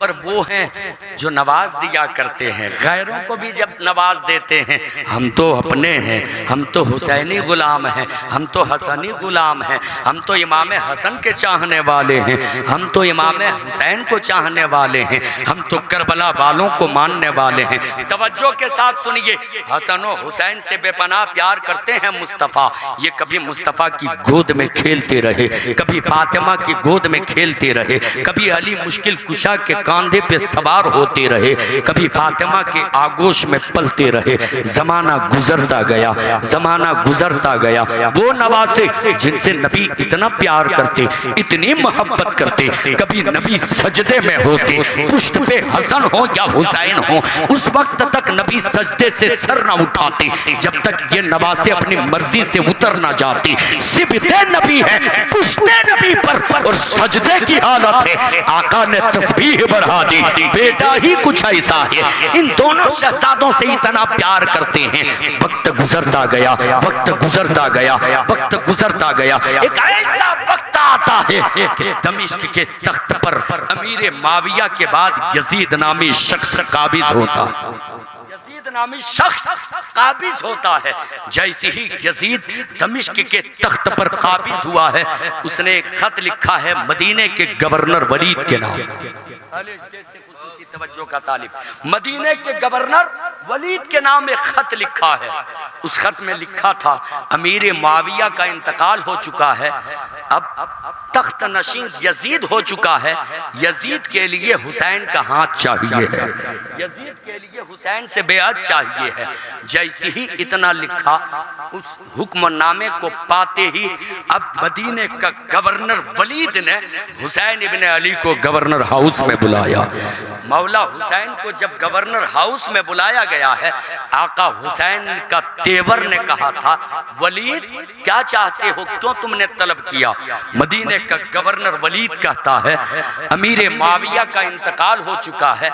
पर वो हैं जो नवाज दिया करते हैं, गैरों को भी जब नवाज देते हैं। हम तो अपने हैं, हम तो हुसैनी गुलाम हैं, हम तो हसनी गुलाम हैं, हम तो इमाम हसन के चाहने वाले हैं, हम तो इमाम हुसैन को चाहने वाले हैं, हम तो करबला वालों को मानने वाले हैं। तवज्जो के साथ सुनिए, हसन और हुसैन से बेपनाह प्यार करते हैं मुस्तफ़ा। ये कभी मुस्तफ़ा की गोद में खेलते रहे, कभी फातिमा की गोद में खेलते रहे, कभी अली मुश्किल कुशा के कांधे पे सवार होते रहे, कभी फातिमा के आगोश में पलते रहे। जमाना गुजरता गया, जमाना गुजरता गया। वो नवासे जिनसे नबी इतना प्यार करते, इतनी मोहब्बत करते, कभी नबी सजदे में होते, पुष्ट पे हसन हो या हुसैन हो, उस वक्त तक नबी सजदे से सर न उठाते जब तक ये नवासे अपनी मर्जी से उतर न जाते। सिबते नबी है, पुष्टे नबी पर और सजदे की हालत है। आका ने तस्बीह बढ़ा दी, बेटा ही कुछ ऐसा है। इन दोनों शहजादों से इतना प्यार करते हैं। वक्त गुजरता गया, वक्त गुजरता गया, वक्त गुजरता गया। एक ऐसा वक्त आता है कि दमिश्क के तख्त पर अमीर माविया के बाद यजीद नामी शख्स काबिज होता, यजीद नामी शख्स काबिज होता है। जैसे ही यजीद दमिश्क के तख्त पर काबिज हुआ है, उसने एक खत लिखा है मदीने के गवर्नर वलीद के नाम। तवज्जो का तालिब, मदीने के गवर्नर वलीद के नाम एक खत लिखा है। उस खत में लिखा था, अमीर माविया का इंतकाल हो चुका है, अब तख्त नशीं यजीद हो चुका है। यजीद के लिए हुसैन का हाथ चाहिए है, यजीद के लिए हुसैन से बेअत चाहिए है। जैसे ही इतना लिखा, उस हुक्मनामे को पाते ही अब मदीने का गवर्नर वलीद ने हुसैन इब्ने अली को गवर्नर हाउस में बुलाया। मौला हुसैन को जब गवर्नर हाउस में बुलाया गया है, आका हुसैन का तेवर ने कहा था, वलीद क्या चाहते हो, क्यों तुमने तलब किया? मदीने का गवर्नर वलीद कहता है, अमीर माविया का इंतकाल हो चुका है,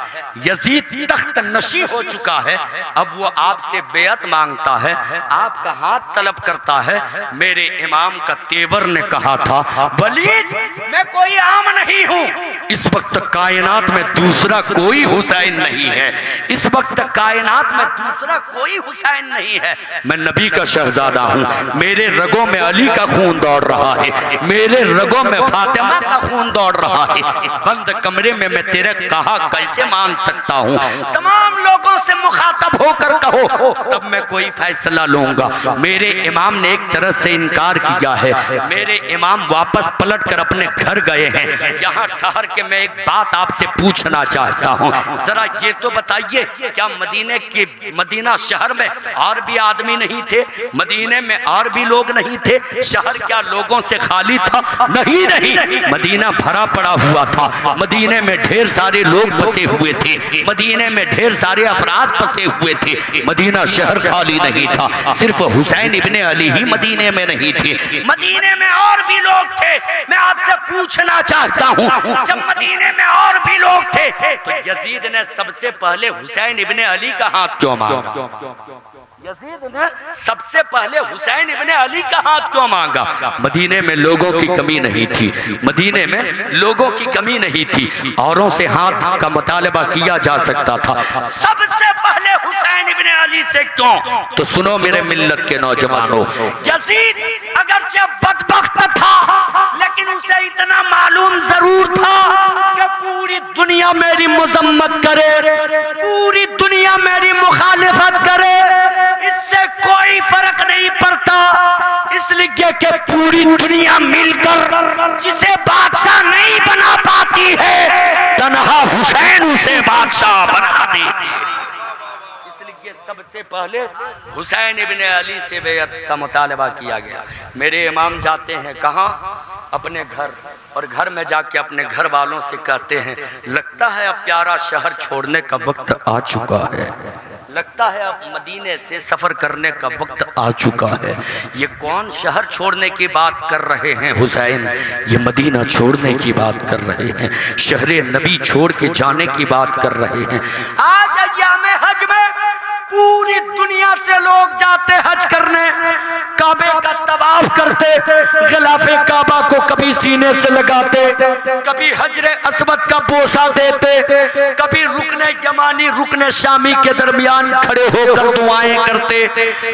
यजीद तख्त नशी हो चुका है, अब वो आपसे बेअत मांगता है, आपका हाथ तलब करता है। मेरे इमाम का तेवर ने कहा था, वलीद मैं कोई आम नहीं हूँ, इस वक्त कायनात में दूसरा कोई हुसैन नहीं है, इस वक्त कायनात में दूसरा कोई हुसैन नहीं है। मैं नबी का शहजादा हूँ, मेरे रगों में अली का खून दौड़ रहा है, मेरे रगों में फातिमा का खून दौड़ रहा है। बंद कमरे में मैं तेरे कहा कैसे मान सकता हूँ? तमाम लोगों से मुखातब होकर कहो तब मैं कोई फैसला लूंगा। मेरे इमाम ने एक तरह से इनकार किया है, मेरे इमाम वापस पलट कर अपने घर गए हैं। यहाँ ठहर के मैं एक बात आपसे पूछना चाहता हूँ, जरा ये तो बताइए, क्या मदीना शहर में और भी आदमी नहीं थे? मदीने में और भी लोग नहीं थे? शहर क्या लोगों से खाली था? नहीं नहीं, मदीना भरा पड़ा हुआ था। मदीने में ढेर सारे लोग बसे हुए थे, मदीने में ढेर सारे अफराद बसे हुए थे। मदीना शहर खाली नहीं था, सिर्फ हुसैन इब्ने अली ही मदीने में नहीं थे, मदीने में और भी लोग थे। मैं आपसे पूछना चाहता हूँ, जब मदीने में और भी लोग थे तो यजीद ने सबसे पहले हुसैन इब्ने अली का हाथ क्यों मांगा? यजीद ने सबसे पहले हुसैन इब्ने अली का हाथ क्यों मांगा? मदीने में लोगों की कमी नहीं थी, मदीने में लोगों की कमी नहीं थी, औरों से हाथ का मुतालबा किया जा सकता था, सबसे पहले हुसैन इब्ने अली से क्यों? तो सुनो मेरे मिल्लत के नौजवानों, यजीद अगरचे बदबख्त था, लेकिन उसे इतना मालूम जरूर था कि पूरी दुनिया मेरी मजम्मत करे, पूरी दुनिया मेरी मुखालिफत करे, इससे कोई फर्क नहीं पड़ता, इसलिए कि पूरी दुनिया मिलकर जिसे बादशाह नहीं बना पाती है, तन्हा हुसैन उसे बादशाह बना देती है। इसलिए सबसे पहले हुसैन इब्ने अली से बेअत का मुतालबा किया गया। मेरे इमाम जाते हैं कहाँ? अपने घर, और घर में जाके अपने घर वालों से कहते हैं, लगता है अब प्यारा शहर छोड़ने का वक्त आ चुका है, लगता है अब मदीने से सफर करने का वक्त आ चुका है। ये कौन शहर छोड़ने की बात कर रहे हैं हुसैन? ये मदीना छोड़ने की बात कर रहे हैं, शहरे नबी छोड़ के जाने की बात कर रहे हैं। आज अय्याम हज में पूरी दुनिया से लोग जाते हज करने, काबे का तवाफ करते, गिलाफे काबा को कभी सीने से लगाते, कभी हजरे अस्वद का बोसा देते, कभी रुकने यमानी रुकने शामी के दरमियान खड़े होकर दुआएं करते,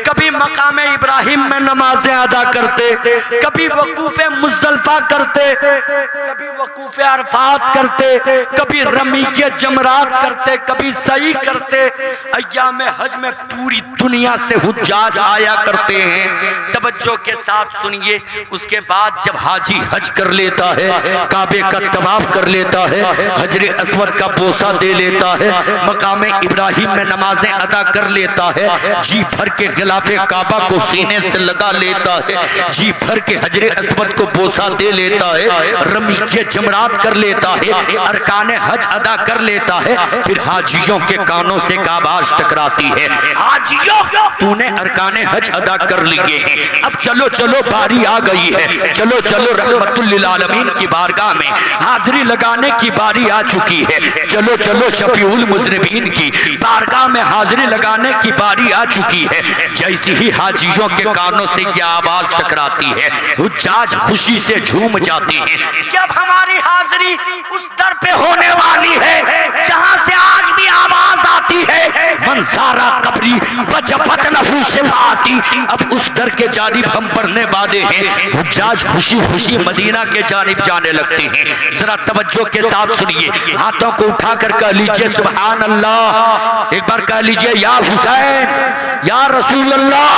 कभी मकामे इब्राहिम में नमाजें अदा करते, कभी वकूफे मुज़दलिफा करते, कभी वकूफे अरफात करते, कभी रमी के जमरात करते, कभी सही करते। अय्याम हज में पूरी दुनिया से हुज्जाज आया करते हैं। तवज्जो के साथ सुनिए, उसके बाद जब हाजी हज कर लेता है, काबे का तवाफ कर लेता है, हजरे अस्वद का बोसा दे लेता है, मकामे इब्राहिम में नमाजें अदा कर लेता है, जी भर के गिलाफे काबा को सीने से लगा लेता है, जी भर के हजरे अस्वद को बोसा दे लेता है, रमी के जमरात कर लेता है, अरकाने हज अदा कर लेता है, फिर हाजियों के कानों से आवाज टकराती है, हाजियों तूने अरकाने हज अदा कर लिए हैं, अब चलो चलो बारी आ गई है, चलो चलो रहमतुल लिल आलमीन की बारगाह में हाजिरी लगाने की बारी आ चुकी है, चलो चलो शफीउल मुज़निबीन की बारगाह में हाजिरी लगाने की बारी आ चुकी है। जैसी ही हाजियों के कानों से यह आवाज टकराती है, हुज्जाज खुशी से झूम जाते हैं कि अब हमारी हाजिरी उस दर पे होने वाली है जहां से आज भी आवाज आती है, मंसारा कबरी बचपत लहू शिफाती। अब उस दर के जानिब हम बढ़ने वाले हैं। हुज्जाज खुशी खुशी मदीना के जानिब जाने लगते हैं। जरा तवज्जो के साथ सुनिए, हाथों को उठाकर कह लीजिए सुभान अल्लाह, एक बार कह लीजिए या हुसैन या रसूल अल्लाह।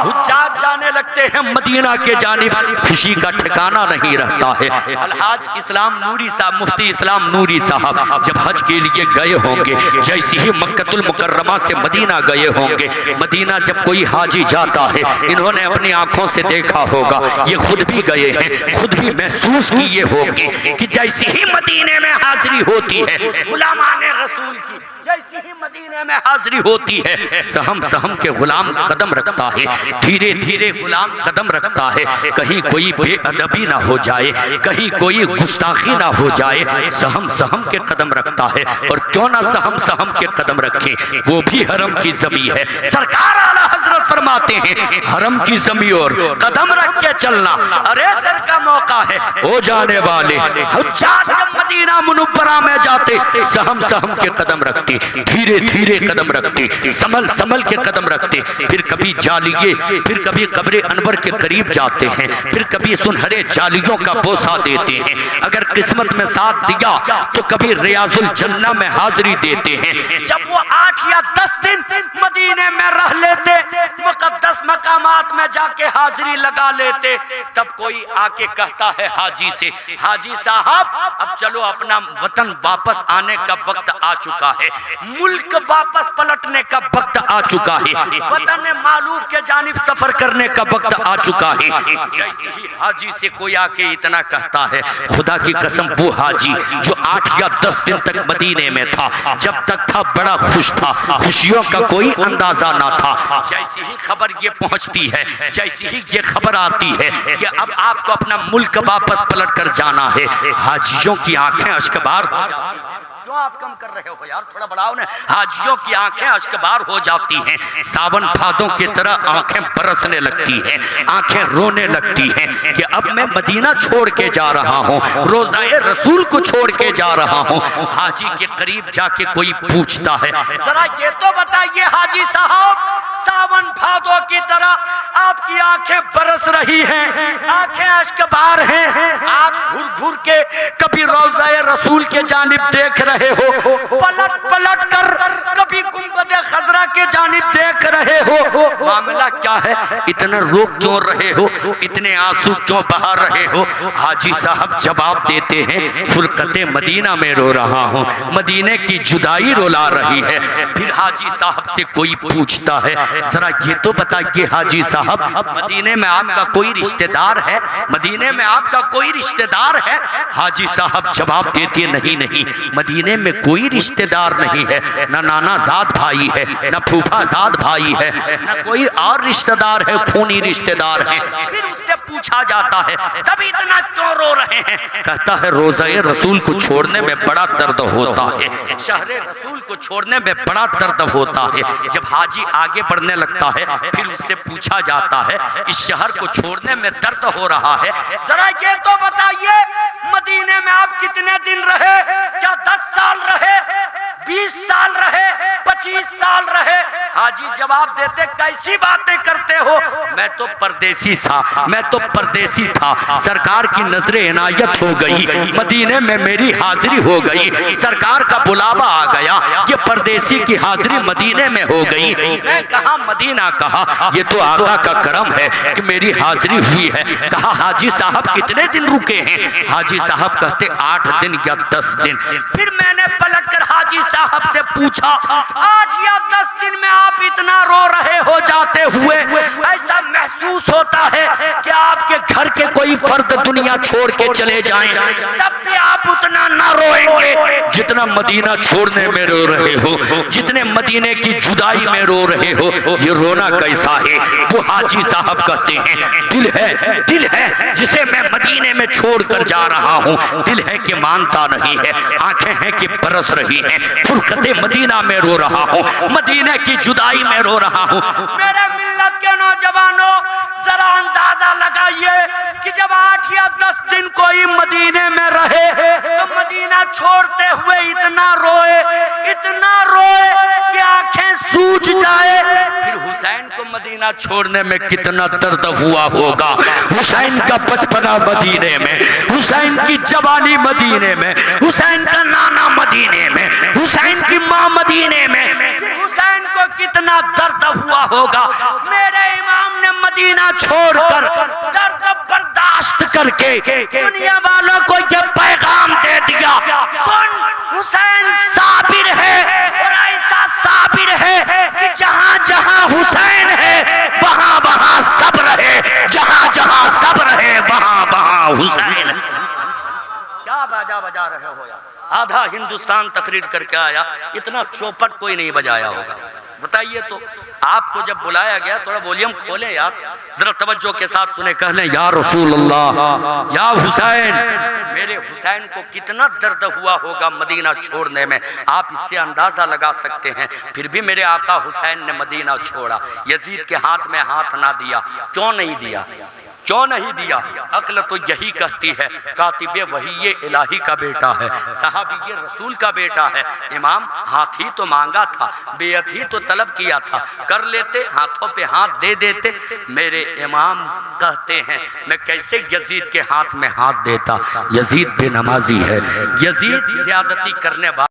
हुज्जाज जाने लगते हैं मदीना के जानिब, खुशी का ठिकाना नहीं रहता है। अलहाज इस्लाम नूरी साहब, मुफ्ती इस्लाम नूरी साहब जब हज के लिए गए होंगे, जैसे ही मक्कतुल मुकर्रमा से मदीना गए होंगे, मदीना जब कोई हाजी जाता है, इन्होंने अपनी आंखों से देखा होगा, ये खुद भी गए हैं, खुद भी महसूस किए होंगे कि जैसे ही मदीने में हाजिरी होती है, गुलामाने रसूल की जैसी ही मदीने में हाजिरी होती है, सहम सहम के गुलाम कदम रखता है, धीरे धीरे गुलाम कदम रखता है, कहीं कोई बेअदबी ना हो जाए, कहीं कोई गुस्ताखी ना हो जाए, सहम सहम के कदम रखता है। और क्यों ना सहम सहम के कदम रखे, वो भी हरम की जमी है। सरकार आला हजरत फरमाते हैं, हरम की जमी और कदम रख के चलना अरे सर का मौका है। हो जाने वाले हुज्जाज जब मदीना मुनव्वरा में जाते, सहम सहम के कदम रखते, धीरे धीरे कदम रखते, संभल संभल के कदम रखते, फिर कभी जालिए, फिर कभी कब्र अनवर के करीब जाते हैं, फिर कभी सुनहरे जालियों का बोसा देते हैं, अगर किस्मत में साथ दिया तो कभी रियाजुल जन्ना में हाजिरी देते हैं। जब वो 8 या 10 दिन मदीने में रह लेते, मुकद्दस मकामात में जाके हाजिरी लगा लेते, तब कोई आके कहता है हाजी से, हाजी साहब अब चलो अपना वतन वापस आने का वक्त आ चुका है, मुल्क वापस पलटने का वक्त आ चुका है, वतन मालूफ के जानिब सफर करने का वक्त आ चुका है। जैसे ही हाजी से कोई आके इतना कहता है, खुदा की कसम वो हाजी जो 8 या 10 दिन तक मदीने में था, जब तक था बड़ा खुश था, खुशियों का कोई अंदाजा ना था। जैसी ही खबर ये पहुंचती है, जैसी ही ये खबर आती है कि अब आपको अपना मुल्क वापस पलट कर जाना है, हाजियों की आंखें अश्कबार हो जाती हैं। क्यों आप कम कर रहे हो यार, थोड़ा बढ़ाओ ना। हाजियों की आंखें अश्कबार हो जाती हैं, सावन भादों की तरह आंखें बरसने लगती हैं, आंखें रोने लगती हैं कि अब मैं मदीना छोड़ के जा रहा हूँ, रोज़ाए रसूल को छोड़ के जा रहा हूँ। हाजी के करीब जाके कोई पूछता है, जरा ये तो बताइए हाजी साहब, सावन भादों की तरह आपकी आंखें बरस रही हैं, आंखें अश्कबार हैं, आप घूर घूर के कभी रोज़ाए रसूल के जानिब देख रहे हो, पलट पलट कर कभी गुंबद खजरा के जानिब देख रहे हो, मामला क्या है, इतना रो क्यों रहे हो, इतने आंसू क्यों बहा रहे हो? हाजी साहब जवाब देते हैं, फुरकते मदीना में रो रहा हूँ, मदीने की जुदाई रुला रही है। फिर हाजी साहब से कोई पूछता है, जरा ये तो बताइए हाजी साहब, मदीने में आपका कोई रिश्तेदार है, मदीने में आपका कोई रिश्तेदार है? हाजी साहब जवाब देते, नहीं नहीं, मदीने में कोई रिश्तेदार नहीं है, न नाना जाद भाई है, न फूफा जाद भाई भाई है, न कोई और रिश्तेदार है, खूनी रिश्तेदार है। फिर उससे पूछा जाता है तब इतना क्यों रो रहे हैं? कहता है रोज़े रसूल को छोड़ने में बड़ा दर्द होता है, शहरे रसूल को छोड़ने में बड़ा दर्द होता है। जब हाजी आगे बढ़ने लगता है फिर उससे पूछा जाता है इस शहर को छोड़ने में दर्द हो रहा है, जरा ये तो बताइए मदीने में आप कितने दिन रहे? क्या 10 साल रहे, 20 साल रहे, 25 साल रहे? हाजी जवाब देते कैसी बातें करते हो, मैं तो परदेसी था, मैं तो परदेसी था। सरकार की नजरे इनायत हो गई, मदीने में मेरी हाजिरी हो गई, सरकार का बुलावा आ गया कि परदेसी की हाजिरी मदीने में हो गई। मैं कहा मदीना कहा, ये तो आका का करम है कि मेरी हाजिरी हुई है। कहा हाजी साहब कितने दिन रुके हैं? हाजी साहब कहते 8 दिन या 10 दिन। फिर मैंने पलट कर हाजी साहब से पूछा 8 या 10 दिन में आप इतना रो रहे हो जाते हुए, ऐसा महसूस होता है कि आपके घर के कोई फर्द दुनिया छोड़ के चले जाएं, तब भी आप उतना ना रोएंगे जितना मदीना छोड़ने में रो रहे हो, जितने मदीने की जुदाई में रो रहे हो। ये रोना कैसा है? वो हाजी साहब कहते हैं दिल है जिसे मैं मदीने में छोड़ कर जा रहा हूँ, दिल है कि मानता नहीं है, आंखें हैं कि बरस रही हैं, फुरकते मदीना में रो रहा हूँ, मदीने की जुदाई में रो रहा हूँ। मेरे मिल्लत के नौजवानों जरा अंदाजा लगाइए कि जब 8 या 10 दिन कोई मदीने में रहे तो मदीना छोड़ते हुए इतना रोए कि आंखें सूज जाए। फिर हुसैन को मदीना छोड़ने में कितना दर्द हुआ होगा। हुसैन का बचपना मदीने में, हुसैन की जवानी मदीने में, हुसैन का नाना मदीने में, हुसैन की माँ मदीने में, हुसैन को कितना दर्द हुआ होगा। मेरे इमाम ने मदीना छोड़कर दर्द बर्दाश्त करके दुनिया वालों को ये पैगाम दे दिया, सुन हुसैन साबिर है और ऐसा साबिर है कि जहां जहां हुसैन है वहां वहां सब्र है, जहां जहां सब्र है वहां वहां हुसैन है। क्या बाजा बजा रहे हो यार? आधा हिंदुस्तान तकरीर करके आया, इतना चौपट कोई नहीं बजाया होगा। बताइए तो आपको जब बुलाया गया थोड़ा वॉल्यूम खोलें यार, जरा तवज्जो के साथ सुने, कह लें या रसूल अल्लाह या हुसैन। मेरे हुसैन को कितना दर्द हुआ होगा मदीना छोड़ने में, आप इससे अंदाजा लगा सकते हैं। फिर भी मेरे आका हुसैन ने मदीना छोड़ा, यजीद के हाथ में हाथ ना दिया। क्यों नहीं दिया? क्यों नहीं दिया? अक्ल तो यही कहती है कातिबे वही इलाही का बेटा है, सहाबी रसूल का बेटा है। इमाम हाथ ही तो मांगा था, बेअत ही तो तलब किया था, कर लेते, हाथों पे हाथ दे देते। मेरे इमाम कहते हैं मैं कैसे यजीद के हाथ में हाथ देता? यजीद बेनमाजी है, यजीद ज़्यादती करने वाला